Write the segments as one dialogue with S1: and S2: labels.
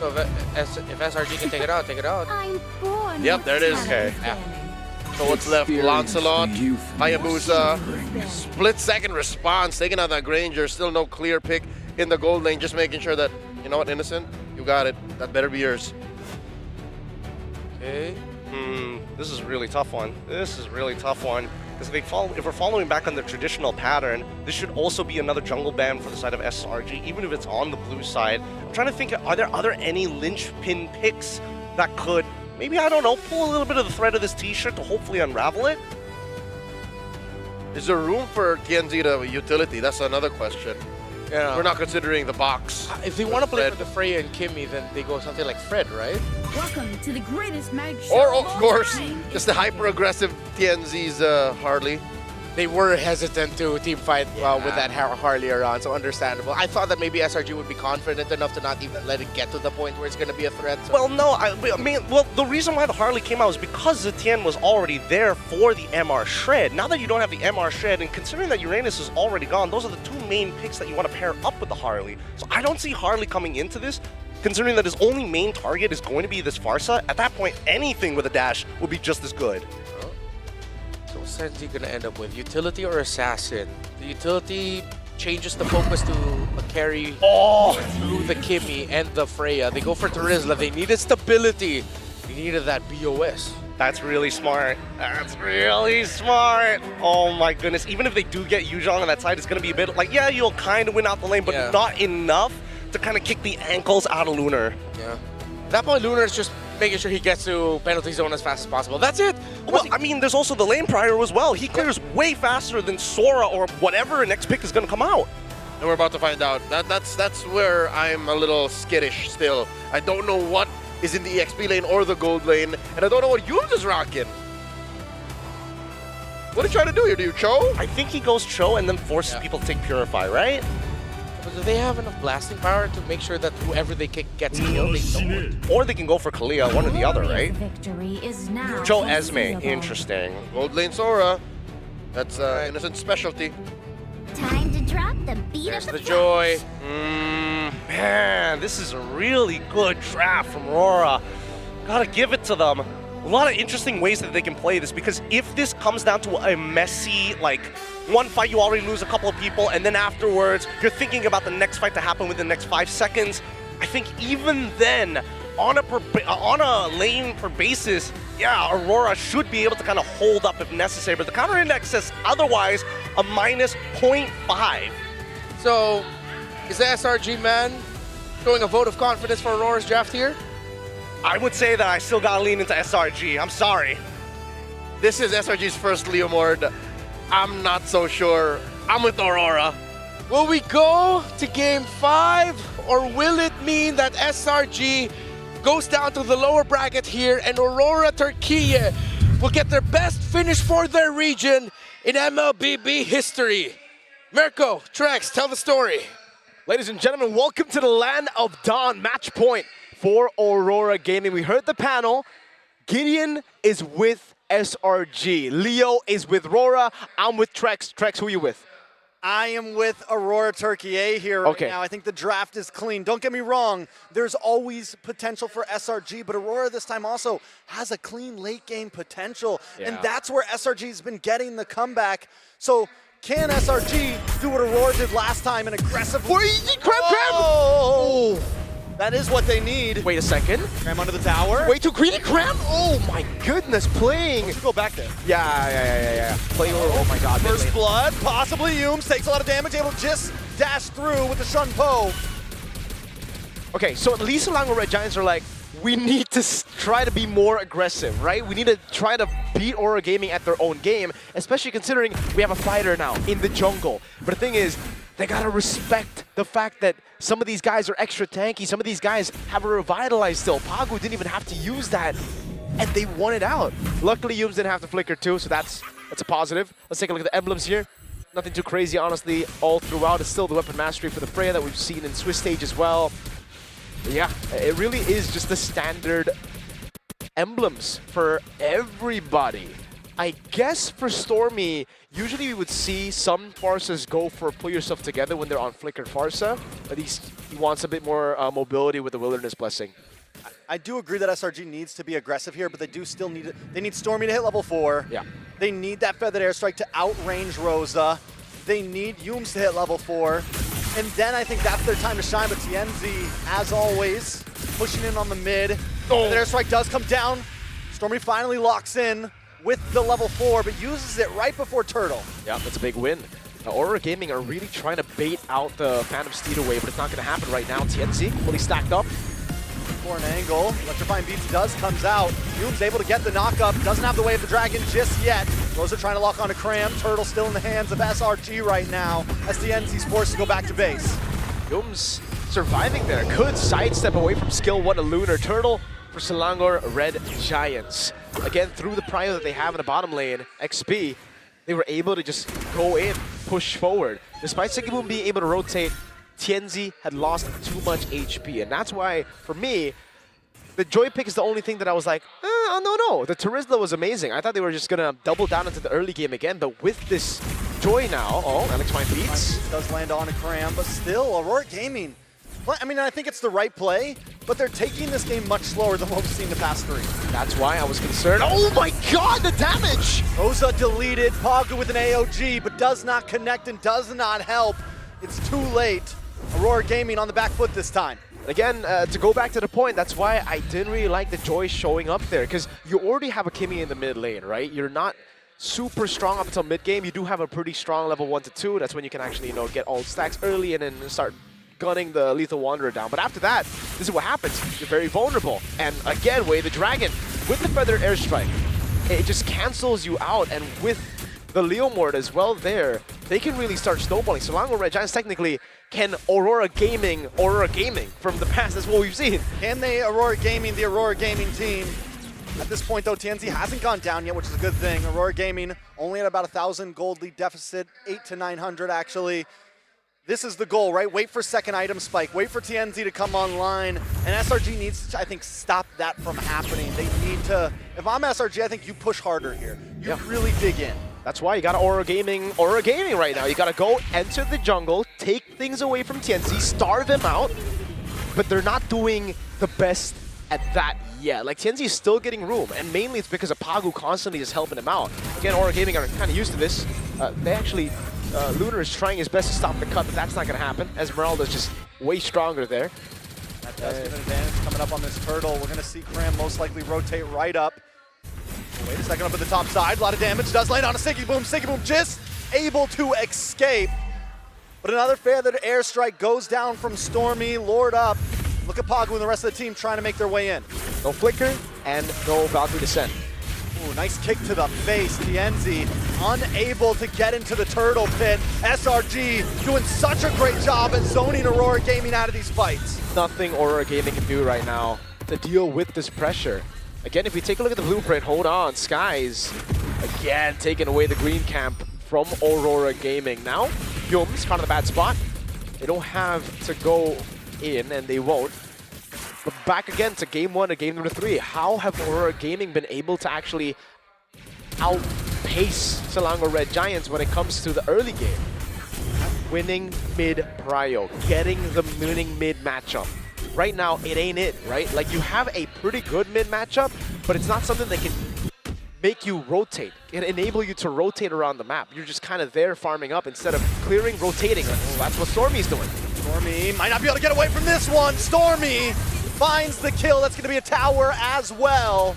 S1: So if SRG can take it out, take it out.
S2: I'm born.
S3: Yep, there it is.
S1: Okay.
S3: Yeah. So what's left? Lancelot, Hayabusa, split-second response, taking out that Granger. Still no clear pick in the gold lane. Just making sure that, you know what, Innocent, you got it. That better be yours.
S1: Okay.
S4: This is a really tough one. This is a really tough one. Because if we're following back on the traditional pattern, this should also be another jungle ban for the side of SRG, even if it's on the blue side. I'm trying to think, are there any linchpin picks that could, maybe, I don't know, pull a little bit of the thread of this t-shirt to hopefully unravel it?
S3: Is there room for TNZ to utility? That's another question.
S1: Yeah.
S3: We're not considering the box.
S1: If they want to play for the Freya and Kimmy, then they go something like Fred, right?
S2: Welcome to the greatest mag show.
S3: Or, of
S2: all
S3: course,
S2: time.
S3: just the hyper-aggressive TNZ's Harley.
S1: They were hesitant to team fight with that Harley around, so understandable. I thought that maybe SRG would be confident enough to not even let it get to the point where it's going to be a threat. So.
S4: Well, no, I mean, the reason why the Harley came out was because Zetienne was already there for the MR Shred. Now that you don't have the MR Shred, and considering that Uranus is already gone, those are the two main picks that you want to pair up with the Harley. So I don't see Harley coming into this, considering that his only main target is going to be this Farsa. At that point, anything with a dash would be just as good.
S1: So what's he going to end up with? Utility or Assassin? The utility changes the focus to a carry through the Kimmy and the Freya. They go for Terizla. They needed stability. They needed that BOS.
S4: That's really smart. That's really smart. Oh my goodness. Even if they do get Yuzhong on that side, it's going to be a bit like, yeah, you'll kind of win out the lane, but not enough to kind of kick the ankles out of Lunar.
S1: Yeah. At that point, Lunar is just making sure he gets to penalty zone as fast as possible. That's it.
S4: Well, I mean, there's also the lane prior as well. He clears way faster than Sora or whatever next pick is going to come out.
S3: And we're about to find out. That's where I'm a little skittish still. I don't know what is in the EXP lane or the gold lane, and I don't know what Yums is rocking. What are you trying to do here? Do you Cho?
S4: I think he goes Cho and then forces people to take Purify, right?
S1: But do they have enough blasting power to make sure that whoever they kick gets killed? They don't.
S4: Or they can go for Kalia, one or the other, right?
S2: Victory is now
S4: Cho Esme,
S2: conceivable.
S4: interesting.
S3: Gold lane Sora. That's Innocent specialty.
S2: Time to drop the beat
S1: There's
S2: of
S1: the
S2: the
S1: joy.
S4: Man, this is a really good draft from Aurora. Gotta give it to them. A lot of interesting ways that they can play this, because if this comes down to a messy, like, one fight you already lose a couple of people, and then afterwards you're thinking about the next fight to happen within the next 5 seconds, I think even then, on a lane per basis, yeah, Aurora should be able to kind of hold up if necessary, but the counter index says otherwise, a minus 0.5.
S1: So, is the SRG man showing a vote of confidence for Aurora's draft here?
S4: I would say that I still gotta lean into SRG. I'm sorry.
S3: This is SRG's first Leomord. I'm not so sure. I'm with Aurora.
S1: Will we go to game 5, or will it mean that SRG goes down to the lower bracket here and Aurora Turkey will get their best finish for their region in MLBB history? Mirko, Trex, tell the story.
S5: Ladies and gentlemen, welcome to the Land of Dawn. Match point for Aurora Gaming. We heard the panel. Gideon is with SRG. Leo is with Aurora. I'm with Trex. Trex, who are you with?
S6: I am with Aurora Turkey here right now. I think the draft is clean. Don't get me wrong, there's always potential for SRG, but Aurora this time also has a clean late game potential. And that's where SRG's been getting the comeback. So can SRG do what Aurora did last time and aggressively? Oh, that is what they need.
S5: Wait a second.
S6: Cram under the tower.
S5: Way too greedy, Cram. Oh my goodness, playing.
S6: Let's go back there.
S5: Yeah. Play, oh my god.
S6: First blood, possibly Yums, takes a lot of damage, able to just dash through with the Shun Po.
S5: Okay, so at least Lango Red Giants are like, we need to try to be more aggressive, right? We need to try to beat Aurora Gaming at their own game, especially considering we have a fighter now in the jungle. But the thing is, they gotta respect the fact that some of these guys are extra tanky, some of these guys have a Revitalize still. Pagu didn't even have to use that, and they won it out. Luckily, Yums didn't have to flicker too, so that's a positive. Let's take a look at the emblems here. Nothing too crazy, honestly, all throughout. It's still the weapon mastery for the Freya that we've seen in Swiss stage as well. But yeah, it really is just the standard emblems for everybody. I guess for Stormy, usually we would see some Farsas go for pull yourself together when they're on Flickered Farsa, but he wants a bit more mobility with the Wilderness Blessing.
S6: I do agree that SRG needs to be aggressive here, but they do still need it. They need Stormy to hit level 4.
S5: Yeah.
S6: They need that Feathered Airstrike to outrange Rosa. They need Yums to hit level 4. And then I think that's their time to shine, but TNZ, as always, pushing in on the mid. Feathered Airstrike does come down. Stormy finally locks in with the level 4, but uses it right before Turtle.
S5: Yeah, that's a big win. Now, AURORA Gaming are really trying to bait out the Phantom Steed away, but it's not going to happen right now. TNZ fully stacked up.
S6: For an angle, Electrifying Beats comes out. Yums able to get the knockup, doesn't have the Way of the Dragon just yet. Rosa trying to lock onto Cram. Turtle still in the hands of SRG right now as TNZ's forced to go back to base.
S5: Yums surviving there. Could sidestep away from skill 1 to Lunar. Turtle for Selangor Red Giants. Again, through the prio that they have in the bottom lane, XP, they were able to just go in, push forward. Despite Sigiboom being able to rotate, TNZ had lost too much HP, and that's why, for me, the Joy pick is the only thing that I was like, no. The Terizla was amazing. I thought they were just going to double down into the early game again, but with this Joy now, Electrifying Beats
S6: does land on a Cram, but still, AURORA Gaming. I mean, I think it's the right play, but they're taking this game much slower than what we've seen the past 3.
S5: That's why I was concerned. Oh my god, the damage!
S6: Rosa deleted, Pagu with an AOG, but does not connect and does not help. It's too late. AURORA Gaming on the back foot this time.
S5: Again, to go back to the point, that's why I didn't really like the Joy showing up there, because you already have a Kimmy in the mid lane, right? You're not super strong up until mid game. You do have a pretty strong level 1 to 2. That's when you can actually, get all stacks early and then start gunning the Lethal Wanderer down. But after that, this is what happens. You're very vulnerable. And again, Way the Dragon with the Feathered Airstrike, it just cancels you out. And with the Leomord as well there, they can really start snowballing. Selangor Red Giants technically can AURORA Gaming from the past. That's what we've seen.
S6: Can they AURORA Gaming, the AURORA Gaming team? At this point, though, TNZ hasn't gone down yet, which is a good thing. AURORA Gaming only at about 1,000 gold lead deficit, 800 to 900 actually. This is the goal, right? Wait for second item spike. Wait for TNZ to come online. And SRG needs to, I think, stop that from happening. They need to, if I'm SRG, I think you push harder here. You really dig in.
S5: That's why you got AURORA Gaming right now. You got to go enter the jungle, take things away from TNZ, starve them out, but they're not doing the best at that yet. Like, TNZ is still getting room, and mainly it's because of Pagu constantly just helping him out. Again, AURORA Gaming are kind of used to this. They actually, Lunar is trying his best to stop the cut, but that's not going to happen. Esmeralda's just way stronger there.
S6: That does give an advantage coming up on this Turtle. We're going to see Cram most likely rotate right up. Wait a second, up at the top side. A lot of damage does land on a Sigiboom. Sigiboom just able to escape. But another Feathered Airstrike goes down from Stormy. Lord up. Look at Pagu and the rest of the team trying to make their way in.
S5: No Flicker and no Valkyrie Descent.
S6: Ooh, nice kick to the face. TNZ unable to get into the Turtle pit. SRG doing such a great job at zoning AURORA Gaming out of these fights.
S5: Nothing AURORA Gaming can do right now to deal with this pressure. Again, if we take a look at the blueprint, hold on, Skies, again, taking away the green camp from AURORA Gaming. Now, Yums found a bad spot. They don't have to go in, and they won't. But back again to game 1 and game number 3. How have AURORA Gaming been able to actually outpace Selangor Red Giants when it comes to the early game? Winning mid prio, getting the winning mid matchup. Right now, it ain't it, right? Like, you have a pretty good mid matchup, but it's not something that can make you rotate. It enable you to rotate around the map. You're just kind of there farming up instead of clearing, rotating. That's what Stormy's doing.
S6: Stormy might not be able to get away from this one. Stormy finds the kill. That's going to be a tower as well.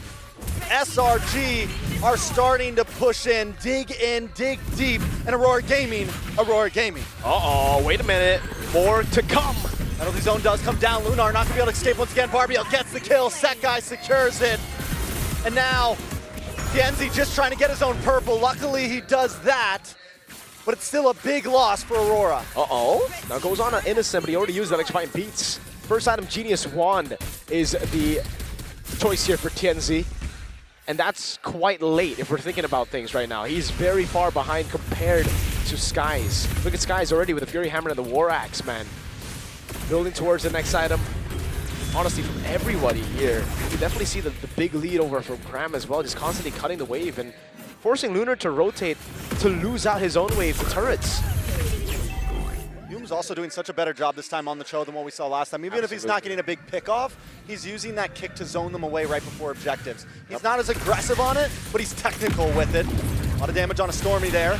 S6: SRG are starting to push in, dig deep, and AURORA Gaming.
S5: Uh-oh, wait a minute. More to come.
S6: Penalty zone does come down. Lunar not going to be able to escape once again. Barbiel gets the kill. Sekai secures it. And now, TNZ just trying to get his own purple. Luckily, he does that. But it's still a big loss for AURORA.
S5: Uh-oh. Now goes on an Innocent, but he already used Electrifying Beats. First item, Genius Wand, is the choice here for TNZ. And that's quite late if we're thinking about things right now. He's very far behind compared to Skies. Look at Skies already with the Fury Hammer and the War Axe, man. Building towards the next item. Honestly, from everybody here, you definitely see the big lead over from Cram as well, just constantly cutting the wave. And forcing Lunar to rotate to lose out his own wave to turrets.
S6: Youm's also doing such a better job this time on the Cho than what we saw last time. Even if he's not getting a big pick off, he's using that kick to zone them away right before objectives. He's not as aggressive on it, but he's technical with it. A lot of damage on a Stormy there.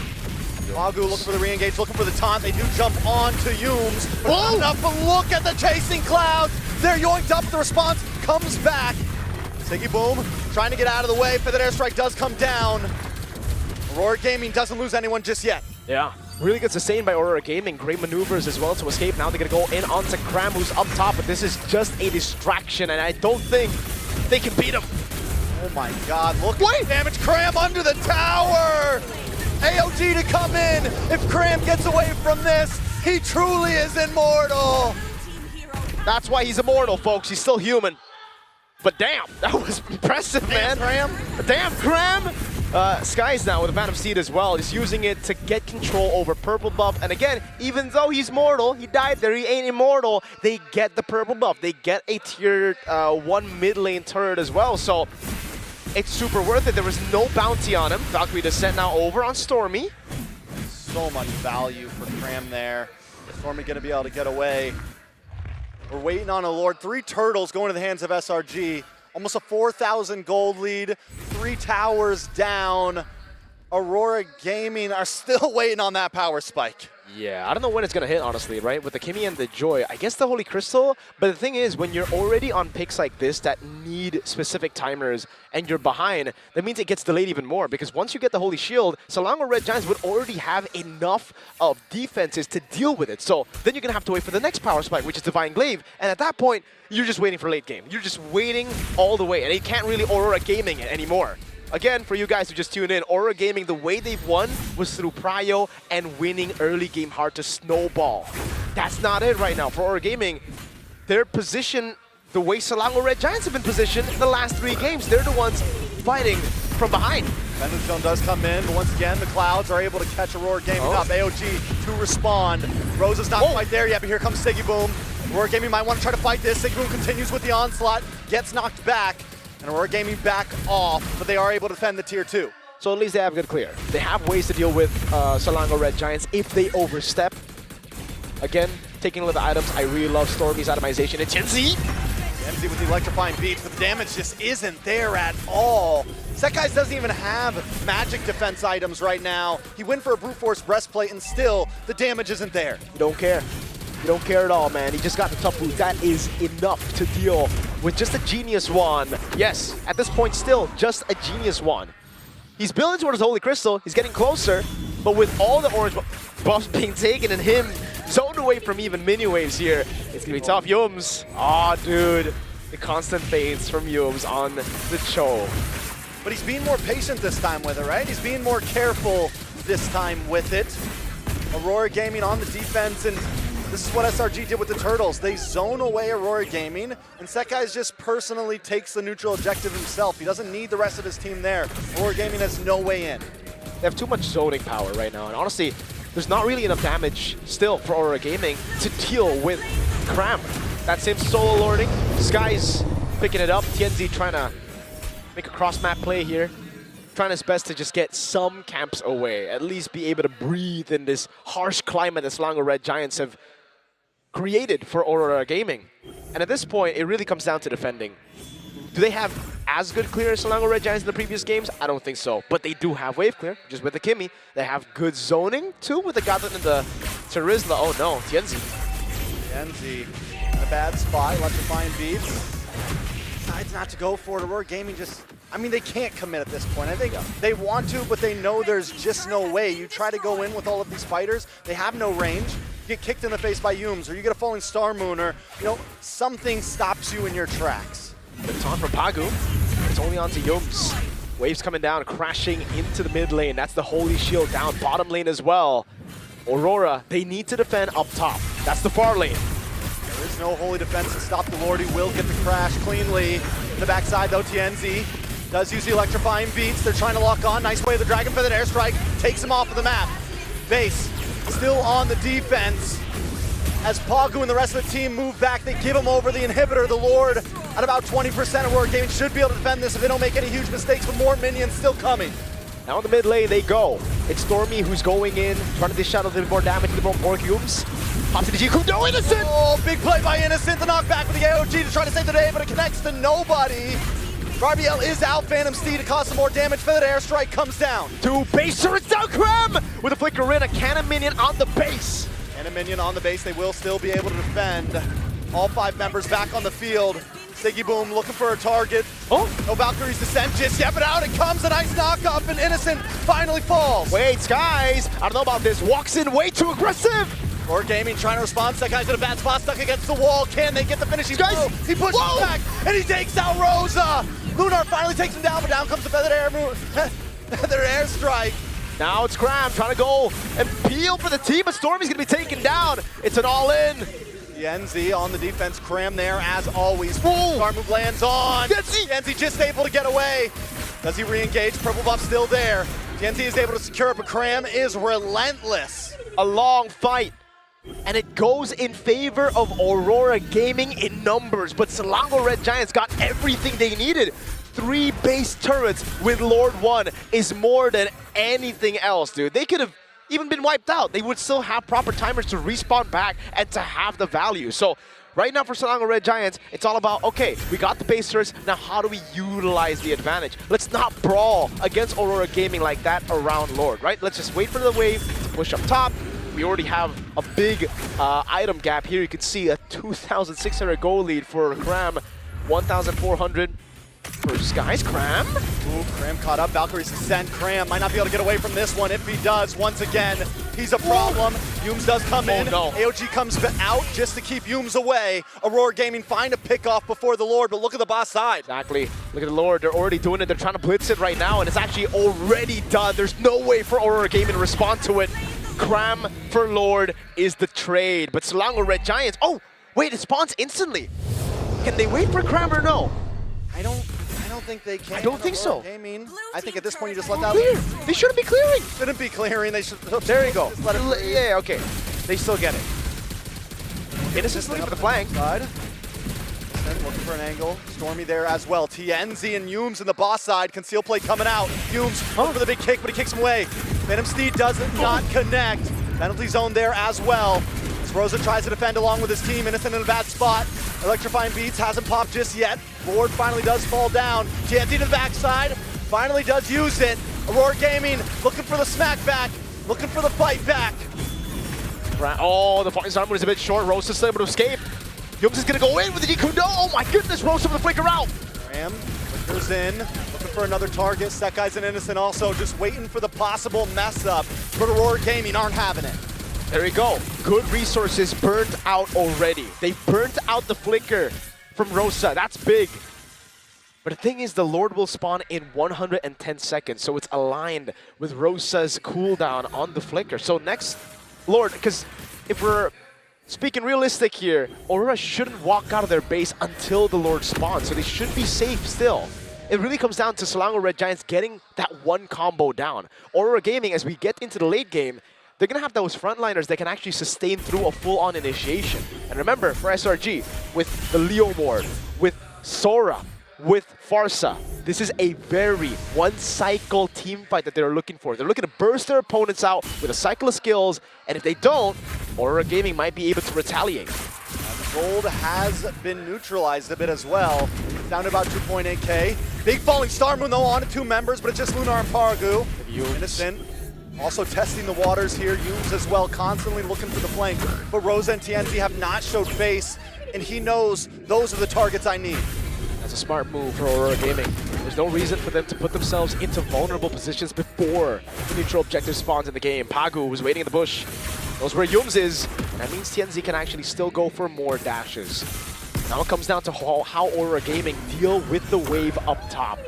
S6: Pagu looking for the re-engage, looking for the taunt. They do jump on to Youm's. Enough, but look at the chasing clouds. They're yoinked up. The response comes back. Siggy Boom trying to get out of the way. Feathered Airstrike does come down. Aurora Gaming doesn't lose anyone just yet.
S5: Yeah. Really good sustain by Aurora Gaming. Great maneuvers as well to escape. Now they're going to go in onto Cram, who's up top, but this is just a distraction, and I don't think they can beat him.
S6: Oh my god, look at the damage. Cram under the tower! AOG to come in. If Cram gets away from this, he truly is immortal.
S5: That's why he's immortal, folks. He's still human. But damn, that was impressive, man.
S6: Cram.
S5: Damn, Cram! Skies now with a Phantom Seed as well. He's using it to get control over purple buff. And again, even though he's mortal, he died there, he ain't immortal, they get the purple buff. They get a tier 1 mid lane turret as well. So it's super worth it. There was no bounty on him. Valkyrie Descent now over on Stormy.
S6: So much value for Cram there. Stormy gonna be able to get away. We're waiting on a Lord. 3 turtles going to the hands of SRG. Almost a 4,000 gold lead, 3 towers down. Aurora Gaming are still waiting on that power spike.
S5: Yeah, I don't know when it's going to hit, honestly, right? With the Kimmy and the Joy, I guess the Holy Crystal, but the thing is, when you're already on picks like this that need specific timers and you're behind, that means it gets delayed even more, because once you get the Holy Shield, Selangor Red Giants would already have enough of defenses to deal with it. So then you're going to have to wait for the next power spike, which is Divine Glaive, and at that point, you're just waiting for late game. You're just waiting all the way, and you can't really Aurora Gaming it anymore. Again, for you guys who just tuned in, Aurora Gaming, the way they've won was through prio and winning early game hard to snowball. That's not it right now. For Aurora Gaming, their position, the way Selangor Red Giants have been positioned in the last 3 games, they're the ones fighting from behind.
S6: Venom Zone does come in, but once again, the Clouds are able to catch Aurora Gaming up. AOG to respond. Rose is not quite there yet, but here comes Siggy Boom. Aurora Gaming might want to try to fight this. Siggy Boom continues with the onslaught, gets knocked back. And Aurora Gaming back off, but they are able to defend the tier 2.
S5: So at least they have good clear. They have ways to deal with Selangor Red Giants if they overstep. Again, taking a look at the items, I really love Stormy's itemization. It's Tienzi!
S6: Tienzi with the electrifying beats, but the damage just isn't there at all. Sekai's doesn't even have magic defense items right now. He went for a brute force breastplate, and still, the damage isn't there.
S5: You don't care. You don't care at all, man. He just got the tough boot. That is enough to deal with just a Genius Wand. Yes, at this point still, just a Genius Wand. He's building towards Holy Crystal. He's getting closer, but with all the orange buffs being taken and him zoned away from even mini waves here, it's going to be tough. Youm's. Aw, dude. The constant fades from Youm's on the Cho.
S6: But he's being more patient this time with it, right? He's being more careful this time with it. Aurora Gaming on the defense, and this is what SRG did with the Turtles. They zone away Aurora Gaming, and Sekai's just personally takes the neutral objective himself. He doesn't need the rest of his team there. Aurora Gaming has no way in.
S5: They have too much zoning power right now, and honestly, there's not really enough damage still for Aurora Gaming to deal with Cram. That's him solo lording. Sky's picking it up. Tienzi trying to make a cross-map play here. Trying his best to just get some camps away, at least be able to breathe in this harsh climate that Selangor Red Giants have created for Aurora Gaming. And at this point, it really comes down to defending. Do they have as good clear as Selangor Red Giants in the previous games? I don't think so. But they do have wave clear, just with the Kimmy. They have good zoning, too, with the Gauntlet and the Terizla. Oh no, Tienzi.
S6: Tienzi in a bad spot, electrifying beats. Decides not to go for it. Aurora Gaming just, I mean, they can't commit at this point. I think they want to, but they know there's just no way. You try to go in with all of these fighters, they have no range. You get kicked in the face by Youm's, or you get a falling Star Moon, or something stops you in your tracks.
S5: It's on for Pagu. It's only on to Youm's. Waves coming down, crashing into the mid lane. That's the Holy Shield down, bottom lane as well. Aurora, they need to defend up top. That's the far lane.
S6: There is no holy defense to stop the Lord. He will get the crash cleanly. In the backside though, Tienzi does use the electrifying beats. They're trying to lock on. Nice play of the Dragon Feathered Airstrike. Takes him off of the map. Base still on the defense. As Pagu and the rest of the team move back, they give him over the inhibitor. The Lord at about 20% of Aurora Gaming should be able to defend this if they don't make any huge mistakes, but more minions still coming.
S5: Now in the mid lane they go. It's Stormy who's going in, trying to dish out a little bit more damage to the more Yumes. Pops into Jiku, no Innocent!
S6: Oh, big play by Innocent, the knockback with the AOG to try to save the day, but it connects to nobody. Barbiel is out, Phantom Steed to cause some more damage. Feathered Airstrike comes down.
S5: Two base turrets down, Cram! With a flicker in, a cannon minion on the base.
S6: And a minion on the base, they will still be able to defend. All 5 members back on the field. Siggy Boom looking for a target.
S5: Oh!
S6: No Valkyrie's descent just yet, but out it comes. A nice knockup, and Innocent finally falls.
S5: Wait, Skies, I don't know about this. Walks in way too aggressive.
S6: Or Gaming trying to respond. That guy's in a bad spot, stuck against the wall. Can they get the finishing blow? He pushes back, and he takes out Rosa. Lunar finally takes him down, but down comes the Feathered Airstrike.
S5: Now it's Cram trying to go and peel for the team, but Stormy's gonna be taken down. It's an all-in.
S6: Yenzi on the defense, Cram there as always. Star move lands on. Yenzi just able to get away. Does he re-engage? Purple buff still there. Yenzi is able to secure it, but Cram is relentless.
S5: A long fight. And it goes in favor of Aurora Gaming in numbers, but Selangor Red Giants got everything they needed. 3 base turrets with Lord 1 is more than anything else, dude. They could have even been wiped out. They would still have proper timers to respawn back and to have the value. So right now for Selangor Red Giants, it's all about, okay, we got the base turrets, now how do we utilize the advantage? Let's not brawl against Aurora Gaming like that around Lord, right? Let's just wait for the wave to push up top. We already have a big item gap here. You can see a 2,600 gold lead for Cram, 1,400 for Skies. Cram?
S6: Ooh, Cram caught up. Valkyrie's descent. Cram might not be able to get away from this one. If he does, once again, he's a problem. Yumes does come in.
S5: No.
S6: AOG comes out just to keep Yumes away. Aurora Gaming find a pick off before the Lord, but look at the boss side.
S5: Exactly. Look at the Lord. They're already doing it. They're trying to blitz it right now, and it's actually already done. There's no way for Aurora Gaming to respond to it. Cram for Lord is the trade, but Selangor Red Giants, oh, wait, it spawns instantly. Can they wait for Cram or no?
S6: I don't think they can.
S5: I don't think so.
S6: Gaming, I think at this point you just let that
S5: Clear. They shouldn't be clearing.
S6: Shouldn't be clearing. They should.
S5: There you go.
S6: Just let it breathe.
S5: Yeah, okay. They still get it. Innocent's looking for the flank.
S6: Side. Looking for an angle. Stormy there as well. TNZ and Yumes in the boss side. Conceal play coming out. Yumes looking for the big kick, but he kicks him away. Phantom Steed does not connect. Penalty zone there as well. As Rosa tries to defend along with his team. Innocent in a bad spot. Electrifying Beats hasn't popped just yet. Lord finally does fall down. TNZ to the backside. Finally does use it. Aurora Gaming looking for the smack back. Looking for the fight back.
S5: Oh, the fighting armor is a bit short. Rosa's still able to escape. Yumes is gonna go in with the Jiku. No, oh my goodness, Rosa with the flicker out.
S6: Ram flickers in, looking for another target. That guy's an Innocent also, just waiting for the possible mess up. But Aurora Gaming aren't having it.
S5: There we go. Good resources burnt out already. They burnt out the flicker from Rosa. That's big. But the thing is, the Lord will spawn in 110 seconds, so it's aligned with Rosa's cooldown on the flicker. So next, Lord, because if we're speaking realistic here, Aurora shouldn't walk out of their base until the Lord spawns, so they should be safe still. It really comes down to Selangor Red Giants getting that one combo down. Aurora Gaming, as we get into the late game, they're going to have those frontliners that can actually sustain through a full-on initiation. And remember, for SRG, with the Leomord, with Sora, with Farsa, this is a very one-cycle team fight that they're looking for. They're looking to burst their opponents out with a cycle of skills, and if they don't, Aurora Gaming might be able to retaliate.
S6: Gold has been neutralized a bit as well. Down to about 2.8k. Big falling star moon though on to 2 members, but it's just Lunar and Paragu. Innocent also testing the waters here. Yumes as well, constantly looking for the flank. But Rosa and TNZ have not showed face, and he knows those are the targets I need.
S5: That's a smart move for Aurora Gaming. There's no reason for them to put themselves into vulnerable positions before the neutral objective spawns in the game. Pagu was waiting in the bush. Knows where Yumes is. That means TNZ can actually still go for more dashes. Now it comes down to how Aurora Gaming deal with the wave up top.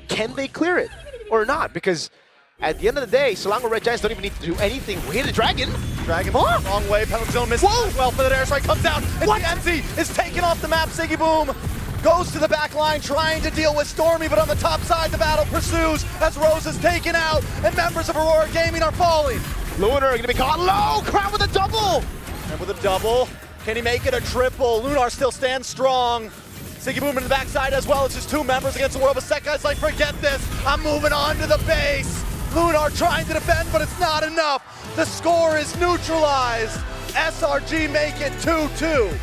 S5: Can they clear it or not? Because at the end of the day, Selangor Red Giants don't even need to do anything. We hit a dragon.
S6: Dragon wrong way. Penalty zone misses as well. For the airstrike comes out. And TNZ is taken off the map. Siggy Boom goes to the back line trying to deal with Stormy, but on the top side, the battle pursues as Rose is taken out and members of Aurora Gaming are falling.
S5: Lunar gonna be caught low. Crown with a double.
S6: And with a double, can he make it a triple? Lunar still stands strong. Siggy Boom in the backside as well. It's just 2 members against the world, but Sekai's like, forget this. I'm moving on to the base. Lunar trying to defend, but it's not enough. The score is neutralized. SRG make it 2-2.